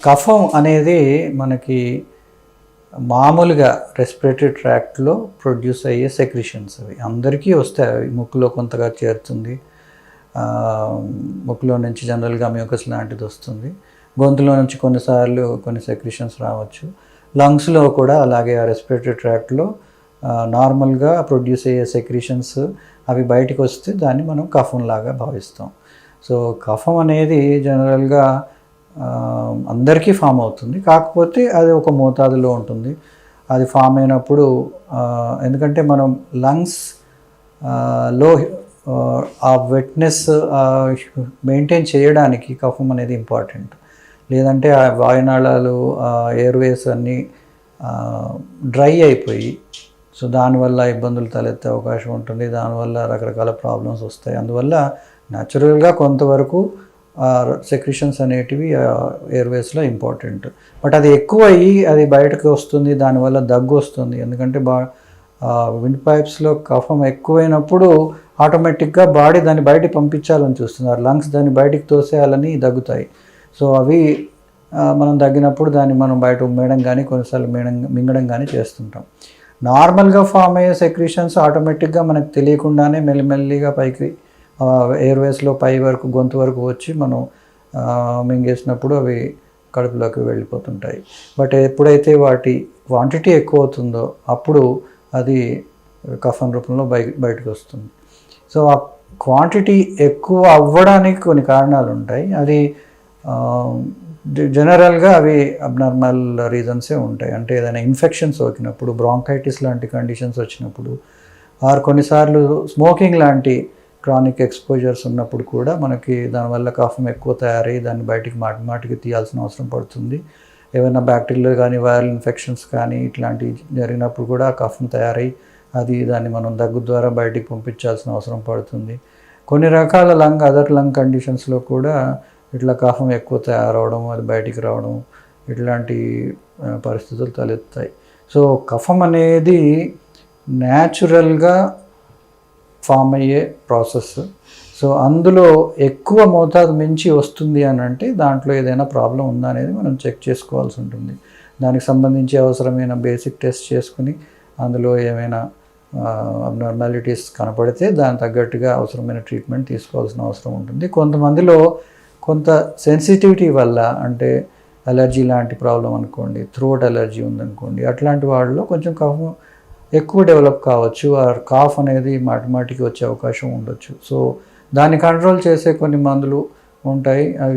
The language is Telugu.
కఫం అనేది మనకి మామూలుగా రెస్పిరేటరీ ట్రాక్ట్లో ప్రొడ్యూస్ అయ్యే సెక్రిషన్స్ అవి అందరికీ వస్తాయి. అవి ముక్కులో కొంతగా చేరుతుంది, ముక్కులో నుంచి జనరల్గా మ్యూకస్ లాంటిది వస్తుంది, గొంతులో నుంచి కొన్నిసార్లు కొన్ని సెక్రిషన్స్ రావచ్చు, లంగ్స్లో కూడా అలాగే ఆ రెస్పిరేటరీ ట్రాక్ట్లో నార్మల్గా ప్రొడ్యూస్ అయ్యే సెక్రిషన్స్ అవి బయటకు వస్తే దాన్ని మనం కఫంలాగా భావిస్తాం. సో కఫం అనేది జనరల్గా అందరికీ ఫామ్ అవుతుంది, కాకపోతే అది ఒక మోతాదులో ఉంటుంది. అది ఫామ్ అయినప్పుడు ఎందుకంటే మనం లంగ్స్ లో ఆ వెట్నెస్ మెయింటైన్ చేయడానికి కఫం అనేది ఇంపార్టెంట్. లేదంటే ఆ వాయునాళాలు ఎయిర్వేస్ అన్నీ డ్రై అయిపోయి సో దానివల్ల ఇబ్బందులు తలెత్తే అవకాశం ఉంటుంది, దానివల్ల రకరకాల ప్రాబ్లమ్స్ వస్తాయి. అందువల్ల న్యాచురల్గా కొంతవరకు సెక్రిషన్స్ అనేటివి ఎయిర్వేస్లో ఇంపార్టెంట్. బట్ అది ఎక్కువ అయ్యి అది బయటకు వస్తుంది, దానివల్ల దగ్గు వస్తుంది. ఎందుకంటే విండ్ పైప్స్లో కఫం ఎక్కువైనప్పుడు ఆటోమేటిక్గా బాడీ దాన్ని బయటికి పంపించాలని చూస్తుంది, ఆ లంగ్స్ దాన్ని బయటికి తోసేయాలని దగ్గుతాయి. సో అవి మనం దగ్గినప్పుడు దాన్ని మనం బయట ఉమ్మేయడం కానీ కొన్నిసార్లు మింగడం కానీ చేస్తుంటాం. నార్మల్గా ఫామ్ అయ్యే సెక్రిషన్స్ ఆటోమేటిక్గా మనకు తెలియకుండానే మెల్లిమెల్లిగా పైకి ఎయిర్వేస్లో పై వరకు గొంతు వరకు వచ్చి మనం మింగేసినప్పుడు అవి కడుపులోకి వెళ్ళిపోతుంటాయి. బట్ ఎప్పుడైతే వాటి క్వాంటిటీ ఎక్కువ అవుతుందో అప్పుడు అది కఫం రూపంలో బయటకు వస్తుంది. సో ఆ క్వాంటిటీ ఎక్కువ అవ్వడానికి కొన్ని కారణాలు ఉంటాయి. అది జనరల్గా అవి అబ్నార్మల్ రీజన్సే ఉంటాయి. అంటే ఏదైనా ఇన్ఫెక్షన్స్ సోకినప్పుడు, బ్రాంకైటిస్ లాంటి కండిషన్స్ వచ్చినప్పుడు, ఆర్ కొన్నిసార్లు స్మోకింగ్ లాంటి క్రానిక్ ఎక్స్పోజర్స్ ఉన్నప్పుడు కూడా మనకి దానివల్ల కఫం ఎక్కువ తయారై దాన్ని బయటికి మాటికి తీయాల్సిన అవసరం పడుతుంది. ఏమైనా బ్యాక్టీరియల్ కానీ వైరల్ ఇన్ఫెక్షన్స్ కానీ ఇట్లాంటివి జరిగినప్పుడు కూడా కఫం తయారై దాన్ని మనం దగ్గు ద్వారా బయటికి పంపించాల్సిన అవసరం పడుతుంది. కొన్ని రకాల అదర్ లంగ్ కండిషన్స్లో కూడా ఇట్లా కఫం ఎక్కువ తయారవడం, అది బయటికి రావడం ఇట్లాంటి పరిస్థితులు తలెత్తాయి. సో కఫం అనేది న్యాచురల్గా ఫామ్ అయ్యే ప్రాసెస్. సో అందులో ఎక్కువ మోతాదు మించి వస్తుంది అని అంటే దాంట్లో ఏదైనా ప్రాబ్లం ఉందా అనేది మనం చెక్ చేసుకోవాల్సి ఉంటుంది. దానికి సంబంధించి అవసరమైన బేసిక్ టెస్ట్ చేసుకుని అందులో ఏమైనా అబ్నార్మాలిటీస్ కనపడితే దానికి తగ్గట్టుగా అవసరమైన ట్రీట్మెంట్ తీసుకోవాల్సిన అవసరం ఉంటుంది. కొంతమందిలో కొంత సెన్సిటివిటీ వల్ల, అంటే అలర్జీ లాంటి ప్రాబ్లం అనుకోండి, థ్రోట్ అలర్జీ ఉందనుకోండి, అట్లాంటి వాళ్ళలో కొంచెం కఫం ఎక్కువ డెవలప్ కావచ్చు, ఆ కాఫ్ అనేది మాటికి వచ్చే అవకాశం ఉండొచ్చు. సో దాన్ని కంట్రోల్ చేసే కొన్ని మందులు ఉంటాయి. అవి